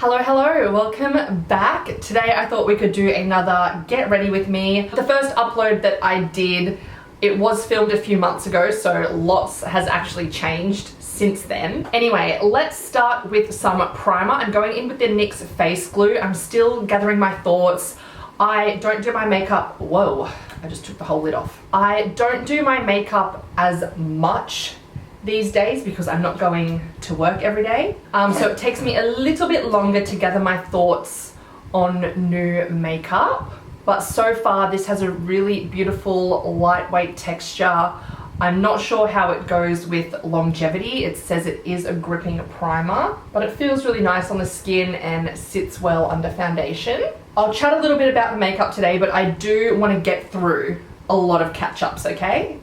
Hello, welcome back. Today I thought we could do another get ready with me. The first upload that I did, it was filmed a few months ago, so lots has actually changed since then. Anyway, let's start with some primer. I'm going in with the NYX face glue. I'm still gathering my thoughts. I don't do my makeup, whoa, I just took the whole lid off. I don't do my makeup as much these days because I'm not going to work every day. So it takes me a little bit longer to gather my thoughts on new makeup. But so far this has a really beautiful lightweight texture. I'm not sure how it goes with longevity. It says it is a gripping primer, but it feels really nice on the skin and sits well under foundation. I'll chat a little bit about the makeup today, but I do want to get through a lot of catch-ups, okay?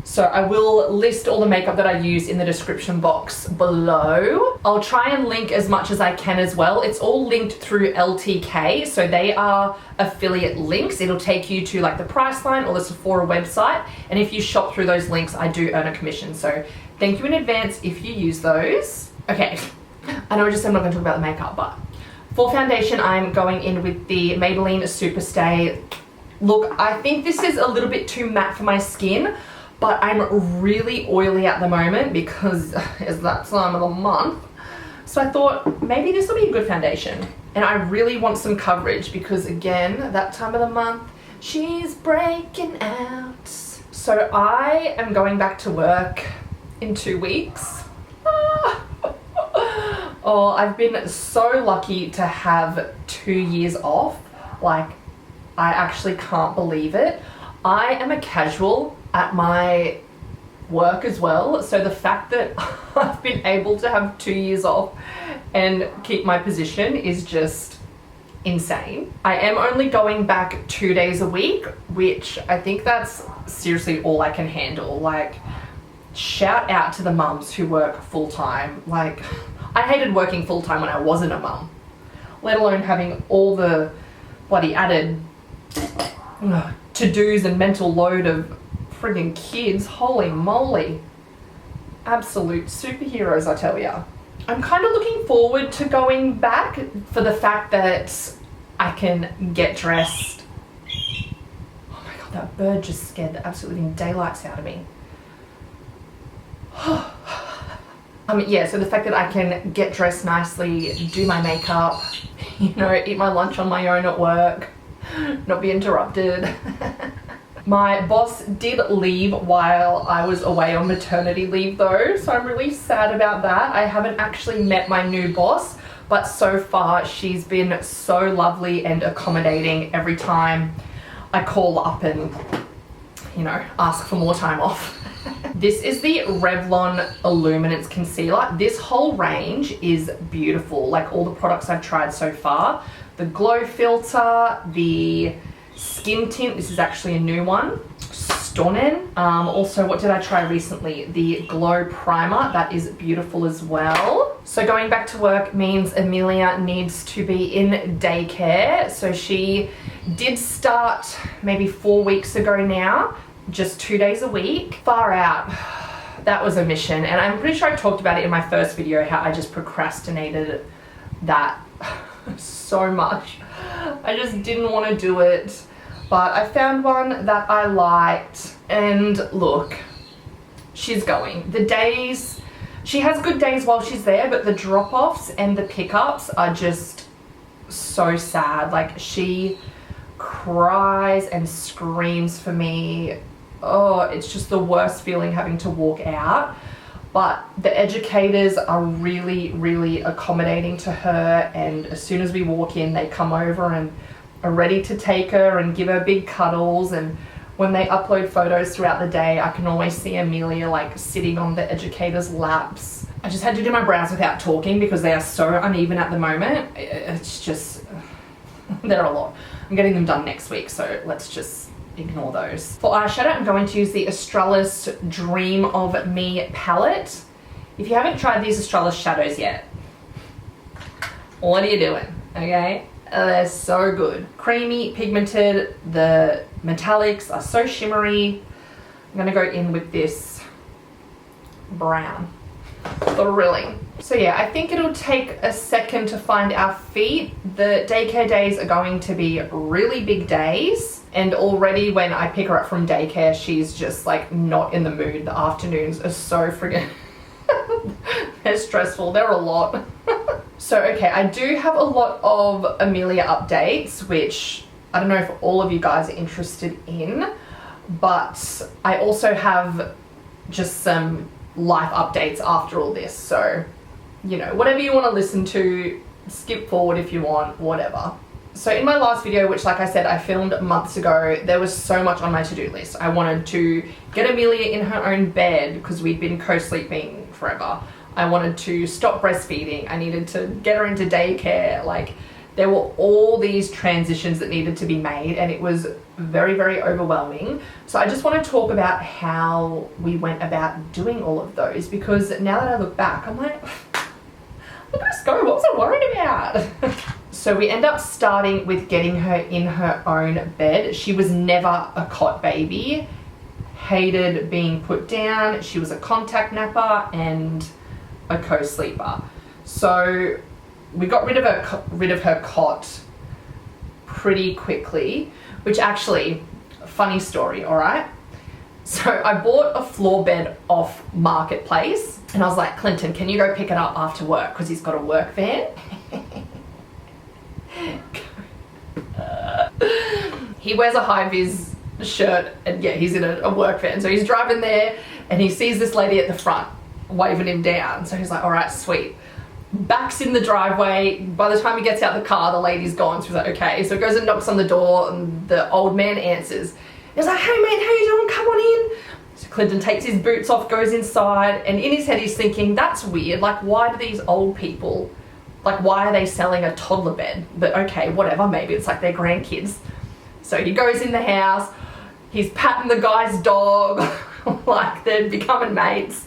So I will list all the makeup that I use in the description box below. I'll try and link as much as I can as well. It's all linked through LTK, so they are affiliate links. It'll take you to like the Priceline or the Sephora website, and if you shop through those links, I do earn a commission. So thank you in advance if you use those. Okay, I know I just said I'm not going to talk about the makeup, but for foundation, I'm going in with the Maybelline Superstay. Look, I think this is a little bit too matte for my skin, but I'm really oily at the moment because it's that time of the month. So I thought maybe this will be a good foundation. And I really want some coverage because again, that time of the month, she's breaking out. So I am going back to work in 2 weeks. Oh, I've been so lucky to have 2 years off. Like, I actually can't believe it. I am a casual at my work as well, so the fact that I've been able to have 2 years off and keep my position is just insane. I am only going back 2 days a week, which I think that's seriously all I can handle. Like, shout out to the mums who work full-time. Like, I hated working full-time when I wasn't a mum, let alone having all the bloody added to-dos and mental load of friggin' kids. Holy moly. Absolute superheroes, I tell ya. I'm kind of looking forward to going back for the fact that I can get dressed. Oh my god, that bird just scared the absolute daylights out of me. Yeah, so the fact that I can get dressed nicely, do my makeup, you know, eat my lunch on my own at work, not be interrupted. My boss did leave while I was away on maternity leave though, so I'm really sad about that. I haven't actually met my new boss, but so far she's been so lovely and accommodating every time I call up and, you know, ask for more time off. This is the Revlon Illuminance Concealer. This whole range is beautiful, like all the products I've tried so far. The Glow Filter, the Skin Tint, this is actually a new one, stunning. Also, what did I try recently? The Glow Primer, that is beautiful as well. So going back to work means Amelia needs to be in daycare. So she did start maybe 4 weeks ago now, just 2 days a week. Far out. That was a mission, and I'm pretty sure I talked about it in my first video, how I just procrastinated that so much. I just didn't want to do it, but I found one that I liked, and look, she's going. The days, she has good days while she's there, but the drop-offs and the pickups are just so sad. Like, she cries and screams for me. Oh, it's just the worst feeling having to walk out. But the educators are really, really accommodating to her, and as soon as we walk in, they come over and are ready to take her and give her big cuddles. And when they upload photos throughout the day, I can always see Amelia like sitting on the educators' laps. I just had to do my brows without talking because they are so uneven at the moment. It's just, they're a lot. I'm getting them done next week, so let's just ignore those. For eyeshadow, I'm going to use the Australis Dream of Me palette. If you haven't tried these Australis shadows yet, what are you doing, okay? They're so good. Creamy, pigmented, the metallics are so shimmery. I'm gonna go in with this brown. thrilling. So yeah, I think it'll take a second to find our feet. The daycare days are going to be really big days, and already when I pick her up from daycare, she's just like not in the mood. The afternoons are so friggin' they're stressful, they're a lot. So okay, I do have a lot of Amelia updates, which I don't know if all of you guys are interested in, but I also have just some life updates after all this. So, you know, whatever you want to listen to, skip forward if you want, whatever. So in my last video, which like I said, I filmed months ago, there was so much on my to-do list. I wanted to get Amelia in her own bed because we'd been co-sleeping forever. I wanted to stop breastfeeding. I needed to get her into daycare. Like, there were all these transitions that needed to be made, and it was very, very overwhelming. So I just want to talk about how we went about doing all of those, because now that I look back, I'm like, look at us go, what was I worried about? So we end up starting with getting her in her own bed. She was never a cot baby, hated being put down. She was a contact napper and a co-sleeper. So we got rid of her cot pretty quickly, which actually, funny story, all right? So I bought a floor bed off Marketplace, and I was like, Clinton, can you go pick it up after work? Because he's got a work van. He wears a high-vis shirt, and yeah, he's in a work van. So he's driving there, and he sees this lady at the front waving him down. So he's like, all right, sweet. Backs in the driveway. By the time he gets out the car, the lady's gone. So he's like, okay. So he goes and knocks on the door, and the old man answers. He's like, hey mate, how you doing? Come on in. So Clinton takes his boots off, goes inside, and in his head he's thinking, that's weird. Like, why do these old people, like, why are they selling a toddler bed? But okay, whatever, maybe it's like their grandkids. So he goes in the house, he's patting the guy's dog, like they're becoming mates.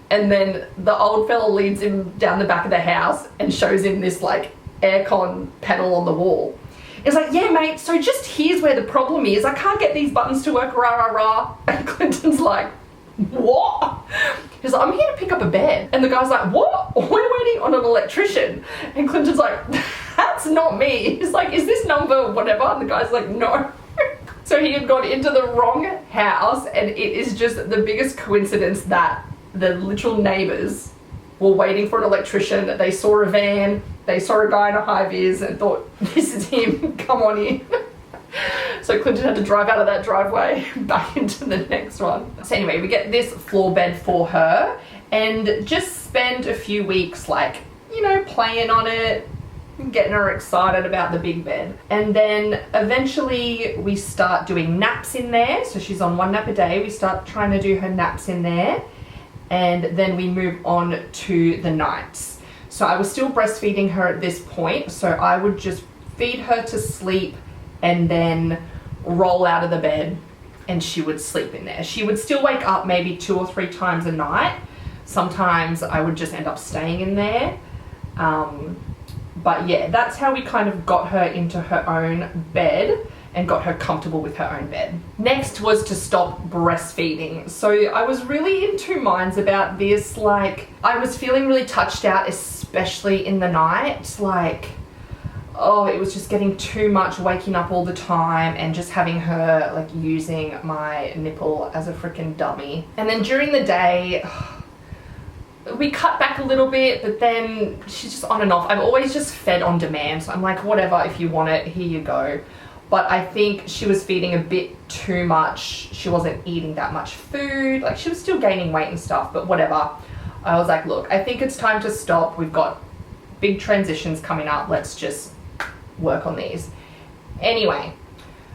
And then the old fella leads him down the back of the house and shows him this like aircon panel on the wall. It's like, yeah mate, so just here's where the problem is. I can't get these buttons to work, rah rah rah. And Clinton's like, what? He's like, I'm here to pick up a bed. And the guy's like, what? We're waiting on an electrician. And Clinton's like, that's not me. He's like, is this number whatever? And the guy's like, no. So he had gone into the wrong house, and it is just the biggest coincidence that the literal neighbors were waiting for an electrician. They saw a van, they saw a guy in a high-vis and thought, this is him, come on in. So Clinton had to drive out of that driveway back into the next one. So anyway, we get this floor bed for her and just spend a few weeks like, you know, playing on it, getting her excited about the big bed. And then eventually we start doing naps in there. So she's on 1 nap a day. We start trying to do her naps in there. And then we move on to the nights. So I was still breastfeeding her at this point. So I would just feed her to sleep and then roll out of the bed and she would sleep in there. She would still wake up maybe 2 or 3 times a night. Sometimes I would just end up staying in there. But yeah, that's how we kind of got her into her own bed and got her comfortable with her own bed. Next was to stop breastfeeding. So I was really in 2 minds about this. Like, I was feeling really touched out, especially in the night. Like, oh, it was just getting too much, waking up all the time and just having her like using my nipple as a freaking dummy. And then during the day, we cut back a little bit, but then she's just on and off. I've always just fed on demand. So I'm like, whatever, if you want it, here you go. But I think she was feeding a bit too much. She wasn't eating that much food. Like, she was still gaining weight and stuff, but whatever. I was like, look, I think it's time to stop. We've got big transitions coming up. Let's just work on these. Anyway,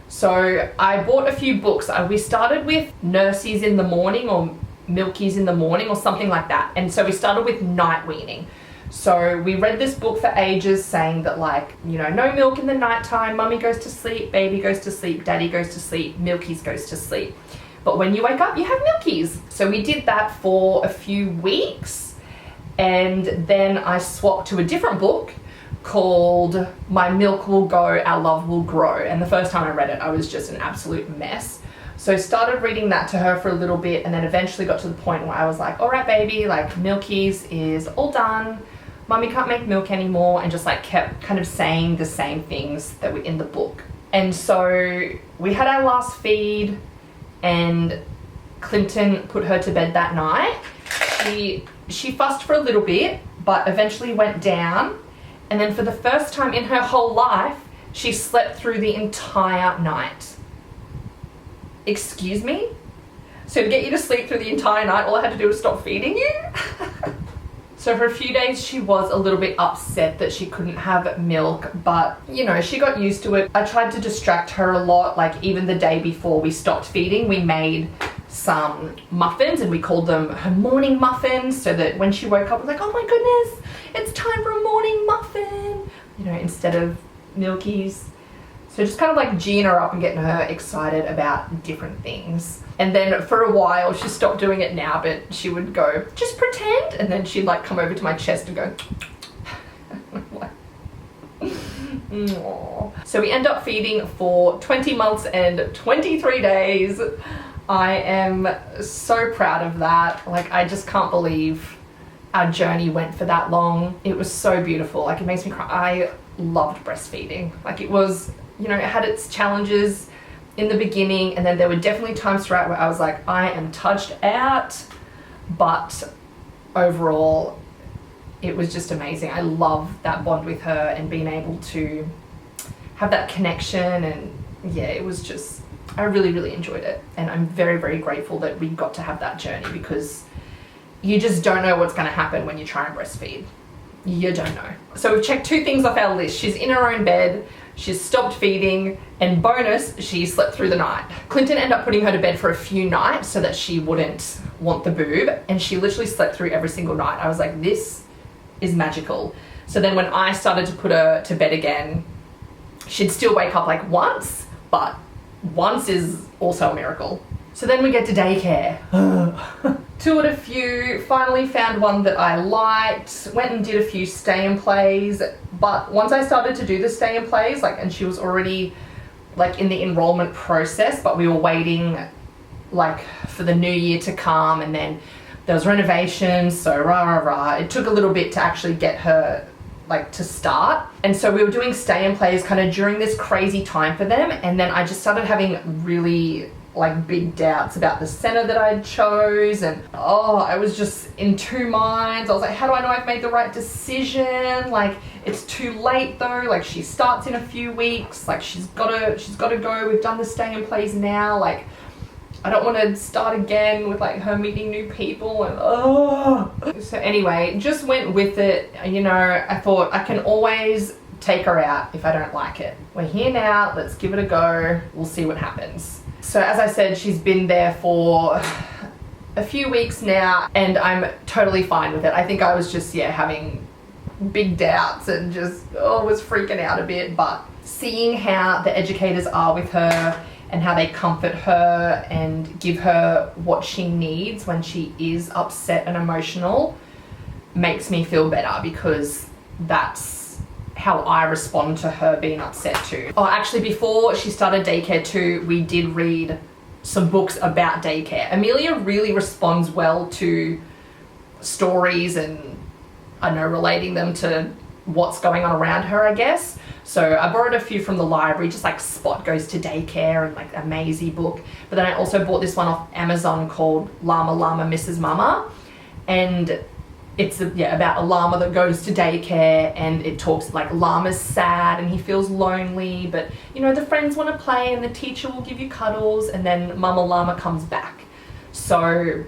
so I bought a few books. We started with Nursies in the Morning or Milkies in the Morning or something like that. And so we started with night weaning. So we read this book for ages saying that, like, you know, no milk in the nighttime, mummy goes to sleep, baby goes to sleep, daddy goes to sleep, Milkies goes to sleep. But when you wake up, you have Milkies. So we did that for a few weeks. And then I swapped to a different book called My Milk Will Go, Our Love Will Grow. And the first time I read it, I was just an absolute mess. So started reading that to her for a little bit, and then eventually got to the point where I was like, all right, baby, like Milkies is all done. Mummy can't make milk anymore, and just like kept kind of saying the same things that were in the book. And so we had our last feed, and Clinton put her to bed that night. She fussed for a little bit, but eventually went down. And then for the first time in her whole life, she slept through the entire night. Excuse me? So to get you to sleep through the entire night, all I had to do was stop feeding you? So for a few days, she was a little bit upset that she couldn't have milk, but you know, she got used to it. I tried to distract her a lot. Like even the day before we stopped feeding, we made some muffins and we called them her morning muffins, so that when she woke up, we're like, oh my goodness, it's time for a morning muffin, you know, instead of Milkies. So just kind of like geeing her up and getting her excited about different things. And then for a while, she stopped doing it now, but she would go, just pretend. And then she'd like come over to my chest and go, Aww. So we end up feeding for 20 months and 23 days. I am so proud of that. Like, I just can't believe our journey went for that long. It was so beautiful. Like, it makes me cry. I loved breastfeeding. Like, it was, you know, it had its challenges in the beginning, and then there were definitely times throughout where I was like, I am touched out, but overall it was just amazing. I love that bond with her and being able to have that connection, and yeah, it was just, I really, really enjoyed it. And I'm very, very grateful that we got to have that journey, because you just don't know what's going to happen when you try and breastfeed. You don't know. So we've checked 2 things off our list. She's in her own bed, she's stopped feeding, and bonus, she slept through the night. Clinton ended up putting her to bed for a few nights so that she wouldn't want the boob, and she literally slept through every single night. I was like, this is magical. So then when I started to put her to bed again, she'd still wake up like once, but once is also a miracle. So then we get to daycare. Toured a few, finally found one that I liked, went and did a few stay and plays, but once I started to do the stay and plays, like, and she was already like in the enrollment process, but we were waiting like for the new year to come, and then there was renovations, so it took a little bit to actually get her like to start. And so we were doing stay and plays kind of during this crazy time for them, and then I just started having really like big doubts about the center that I chose, and I was just in 2 minds. I was like, how do I know I've made the right decision? Like, it's too late though, like she starts in a few weeks, like she's gotta go. We've done the stay and plays now, like I don't want to start again with like her meeting new people, and So anyway, just went with it. You know, I thought I can always take her out if I don't like it. We're here now, let's give it a go. We'll see what happens. So as I said, she's been there for a few weeks now, and I'm totally fine with it. I think I was just, having big doubts and just, was freaking out a bit, but seeing how the educators are with her and how they comfort her and give her what she needs when she is upset and emotional makes me feel better, because that's how I respond to her being upset too. Actually, before she started daycare too, we did read some books about daycare. Amelia really responds well to stories and, I don't know, relating them to what's going on around her, I guess. So I borrowed a few from the library, just like Spot Goes to Daycare and like a Maisie book. But then I also bought this one off Amazon called Llama Llama Mrs. Mama. And it's about a llama that goes to daycare, and it talks like llama's sad and he feels lonely, but you know, the friends want to play and the teacher will give you cuddles, and then Mama Llama comes back. So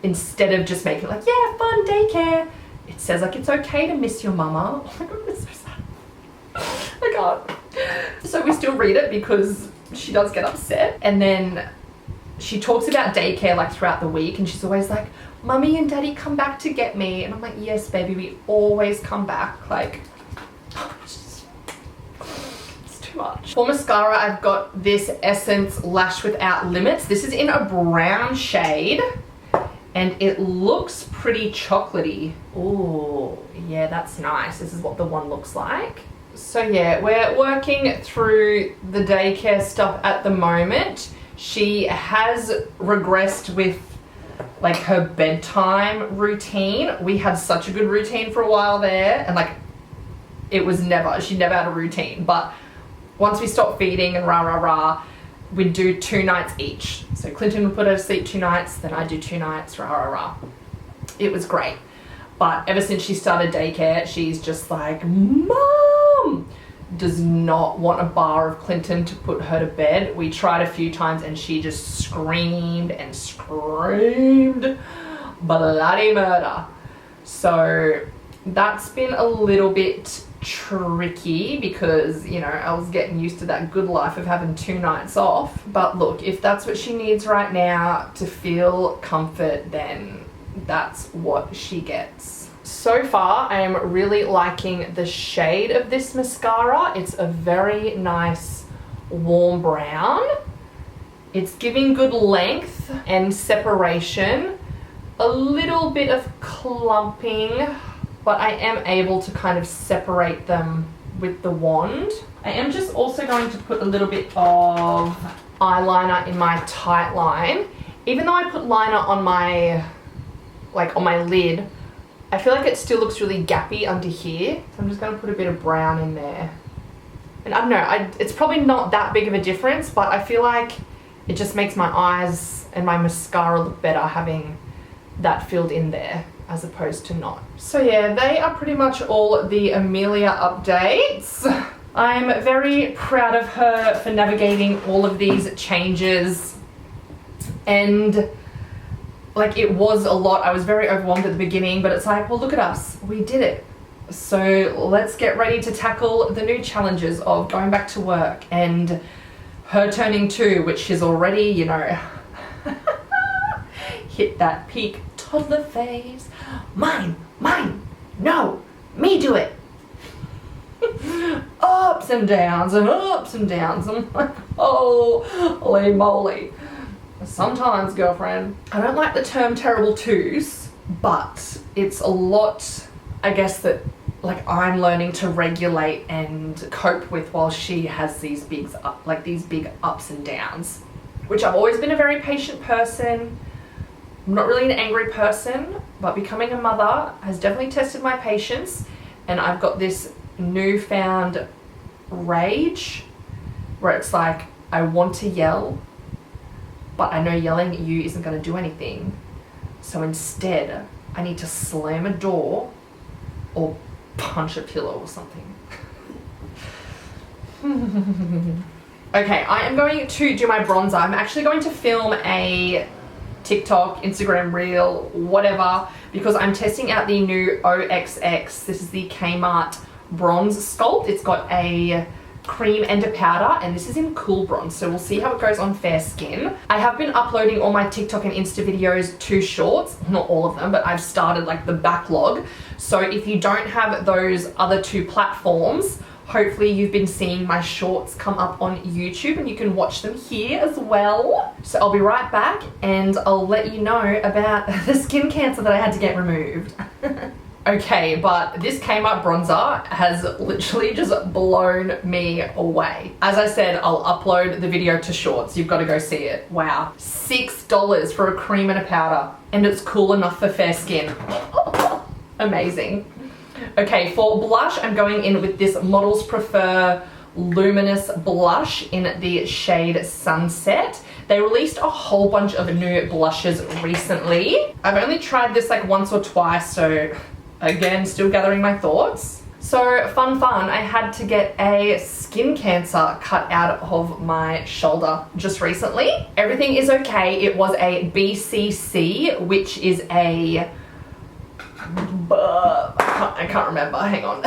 instead of just making like, fun daycare, it says like, it's okay to miss your mama. Oh my god, it's so sad. I can't. So we still read it because she does get upset, and then she talks about daycare like throughout the week, and she's always like, Mummy and Daddy come back to get me, and I'm like, yes baby, we always come back. Like, it's too much. For mascara, I've got this Essence Lash Without Limits. This is in a brown shade, and it looks pretty chocolatey. Oh yeah, that's nice. This is what the one looks like. So yeah, we're working through the daycare stuff at the moment. She has regressed with like her bedtime routine. We had such a good routine for a while there, and like she never had a routine, but once we stopped feeding and we'd do 2 nights each. So Clinton would put her to sleep 2 nights, then I'd do 2 nights, It was great. But ever since she started daycare, she's just like, Mom! Does not want a bar of Clinton to put her to bed. We tried a few times and she just screamed and screamed bloody murder. So that's been a little bit tricky because, you know, I was getting used to that good life of having 2 nights off. But look, if that's what she needs right now to feel comfort, then that's what she gets. So far, I am really liking the shade of this mascara. It's a very nice warm brown. It's giving good length and separation, a little bit of clumping, but I am able to kind of separate them with the wand. I am just also going to put a little bit of eyeliner in my tight line. Even though I put liner on my lid, I feel like it still looks really gappy under here. So I'm just gonna put a bit of brown in there. And I don't know, it's probably not that big of a difference, but I feel like it just makes my eyes and my mascara look better having that filled in there as opposed to not. So yeah, they are pretty much all the Amelia updates. I'm very proud of her for navigating all of these changes, and like, it was a lot. I was very overwhelmed at the beginning, but it's like, well, look at us, we did it. So let's get ready to tackle the new challenges of going back to work and her turning 2, which is already, you know, hit that peak toddler phase. Mine, no, me do it. Ups and downs and ups and downs. I'm like, holy moly. Sometimes, girlfriend. I don't like the term terrible twos, but it's a lot, I guess, that like I'm learning to regulate and cope with while she has these big ups and downs, which I've always been a very patient person. I'm not really an angry person, but becoming a mother has definitely tested my patience, and I've got this newfound rage where it's like, I want to yell, but I know yelling at you isn't going to do anything. So instead, I need to slam a door or punch a pillow or something. Okay, I am going to do my bronzer. I'm actually going to film a TikTok, Instagram reel, whatever, because I'm testing out the new OXX. This is the Kmart bronze sculpt. It's got a cream and a powder, and this is in cool bronze, so we'll see how it goes on fair skin. I have been uploading all my TikTok and Insta videos to shorts, not all of them, but I've started like the backlog. So if you don't have those other 2 platforms, hopefully you've been seeing my shorts come up on YouTube and you can watch them here as well. So I'll be right back and I'll let you know about the skin cancer that I had to get removed. Okay, but this Kmart bronzer has literally just blown me away. As I said, I'll upload the video to shorts. You've got to go see it. Wow. $6 for a cream and a powder. And it's cool enough for fair skin. Amazing. Okay, for blush, I'm going in with this Models Prefer Luminous Blush in the shade Sunset. They released a whole bunch of new blushes recently. I've only tried this like once or twice, so again, still gathering my thoughts. So fun, I had to get a skin cancer cut out of my shoulder just recently. Everything is okay. It was a BCC, which is a, I can't remember, hang on.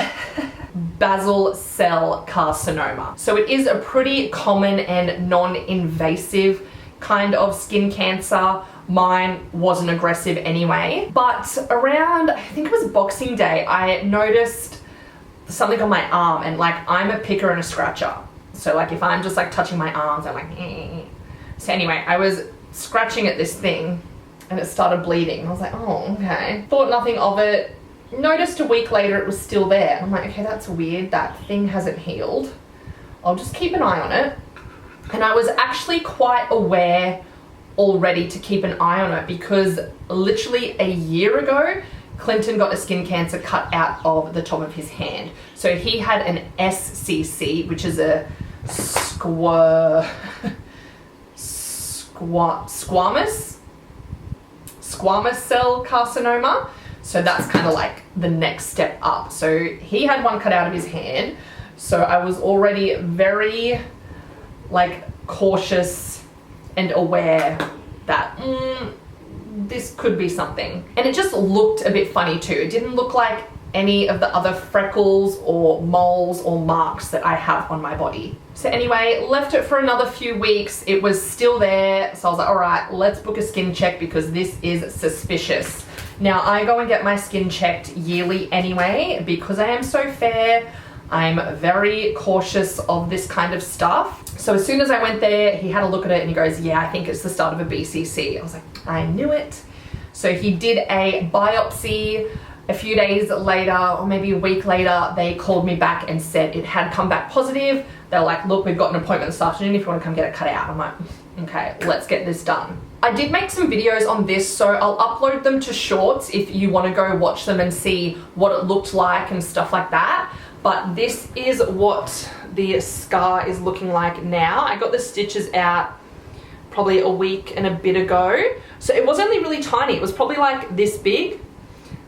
Basal cell carcinoma. So it is a pretty common and non-invasive kind of skin cancer. Mine wasn't aggressive anyway, but around, I think it was Boxing Day, I noticed something on my arm, and like, I'm a picker and a scratcher. So like, if I'm just like touching my arms, I'm like, eh. So anyway, I was scratching at this thing and it started bleeding. I was like, oh, okay. Thought nothing of it. Noticed a week later it was still there. I'm like, okay, that's weird. That thing hasn't healed. I'll just keep an eye on it. And I was actually quite aware already to keep an eye on it because literally a year ago, Clinton got a skin cancer cut out of the top of his hand. So he had an SCC, which is a squamous cell carcinoma. So that's kind of like the next step up. So he had one cut out of his hand. So I was already very like cautious and aware that this could be something. And it just looked a bit funny too. It didn't look like any of the other freckles or moles or marks that I have on my body. So anyway, left it for another few weeks. It was still there. So I was like, all right, let's book a skin check because this is suspicious. Now I go and get my skin checked yearly anyway, because I am so fair. I'm very cautious of this kind of stuff. So as soon as I went there, he had a look at it and he goes, yeah, I think it's the start of a BCC. I was like, I knew it. So he did a biopsy. A few days later, or maybe a week later, they called me back and said it had come back positive. They're like, look, we've got an appointment this afternoon if you want to come get it cut out. I'm like, okay, let's get this done. I did make some videos on this, so I'll upload them to shorts if you want to go watch them and see what it looked like and stuff like that. But this is what the scar is looking like now. I got the stitches out probably a week and a bit ago. So it was only really tiny. It was probably like this big,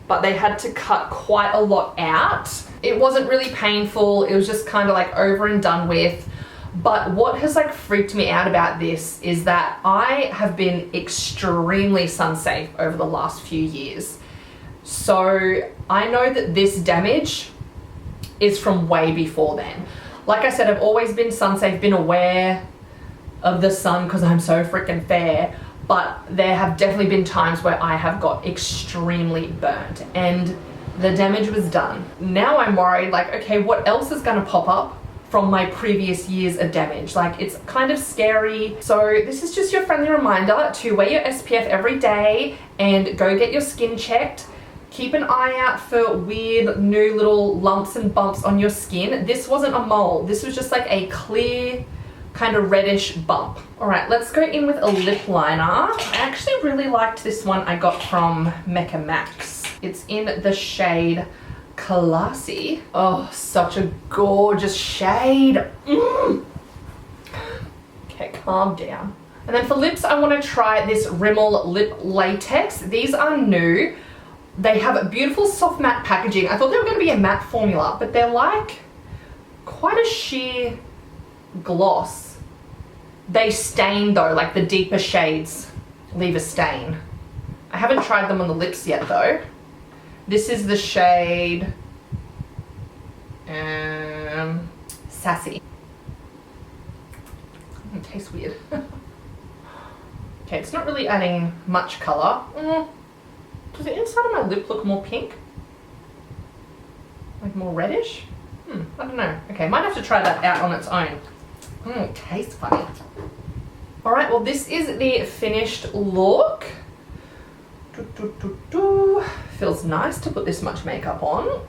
but they had to cut quite a lot out. It wasn't really painful. It was just kind of like over and done with. But what has like freaked me out about this is that I have been extremely sun safe over the last few years. So I know that this damage is from way before then. Like I said, I've always been sun safe, been aware of the sun because I'm so freaking fair, but there have definitely been times where I have got extremely burnt and the damage was done. Now I'm worried, like, okay, what else is gonna pop up from my previous years of damage? Like, it's kind of scary. So this is just your friendly reminder to wear your SPF every day and go get your skin checked. Keep an eye out for weird new little lumps and bumps on your skin. This wasn't a mole. This was just like a clear kind of reddish bump. All right, let's go in with a lip liner. I actually really liked this one I got from Mecca Max. It's in the shade Classy. Oh, such a gorgeous shade. Okay, calm down. And then for lips, I want to try this Rimmel Lip Latex. These are new. They have a beautiful soft matte packaging. I thought they were going to be a matte formula, but they're like quite a sheer gloss. They stain though, like the deeper shades leave a stain. I haven't tried them on the lips yet though. This is the shade Sassy. It tastes weird. Okay, it's not really adding much color. Does the inside of my lip look more pink? Like more reddish? I don't know. Okay, might have to try that out on its own. It tastes funny. All right, well, this is the finished look. Feels nice to put this much makeup on.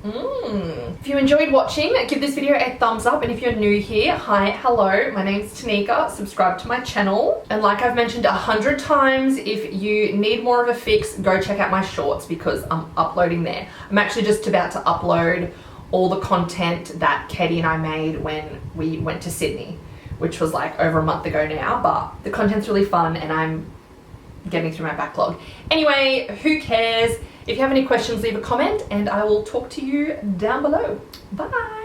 If you enjoyed watching, give this video a thumbs up. And if you're new here, hi, hello, my name's Tanika. Subscribe to my channel. And like I've mentioned 100 times, if you need more of a fix, go check out my shorts because I'm uploading there. I'm actually just about to upload all the content that Katie and I made when we went to Sydney, which was like over a month ago now, but the content's really fun and I'm getting through my backlog. Anyway, who cares? If you have any questions, leave a comment and I will talk to you down below. Bye.